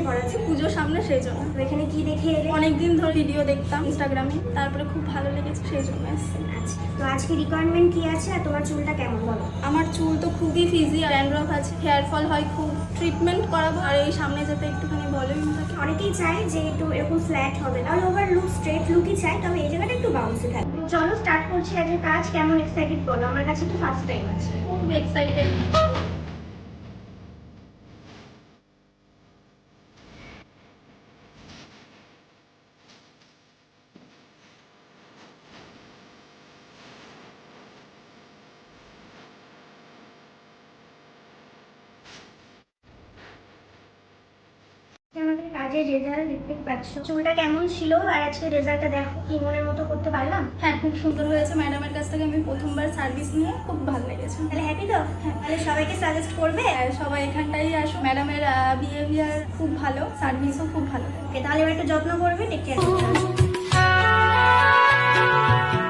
করাচ্ছি? পুজোর সামনে, সেই জন্য। তো এখানে কি দেখে এলে? অনেকদিন ধরে ভিডিও দেখতাম ইনস্টাগ্রামে, তারপরে খুব ভালো লেগেছে, সেই জন্য এসেছি। আচ্ছা, তো আজকে রিকোয়ারমেন্ট কি আছে আর তোমার চুলটা কেমন বলো? আমার চুল তো খুবই ফিজি, ড্যান্ড্রফ আছে, হেয়ার ফল হয় খুব, ট্রিটমেন্ট করাবো আর এই সামনে যাতে একটুখানি ভলিউম থাকে। অনেকেই চায় যে একটু এরকম ফ্ল্যাট হবে না, অল ওভার লুক স্ট্রেট লুকই চাই, তবে এই জায়গাটা একটু বাউন্সি থাকবে। চলো স্টার্ট করছি আজকে কাজ। কেমন এক্সাইটেড বলো? আমার কাছে তো ফার্স্ট টাইম আছে। খুব এক্সাইটেড। আমাদের কাজের রেজাল্ট দেখতে পাচ্ছ, চুলটা কেমন ছিল আর আজকে রেজাল্টটা দেখো, কি মনের মতো করতে পারলাম? হ্যাঁ, খুব সুন্দর হয়েছে। ম্যাডামের কাছ থেকে আমি প্রথমবার সার্ভিস নিয়ে খুব ভালো লেগেছে। তাহলে হ্যাপি তো? হ্যাঁ। তাহলে সবাইকে সাজেস্ট করবে? আর সবাই এখানটাই আসো, ম্যাডামের বিহেভিয়ার খুব ভালো, সার্ভিসও খুব ভালো। তাহলে এবার একটু যত্ন করবে, টেক কেয়ার।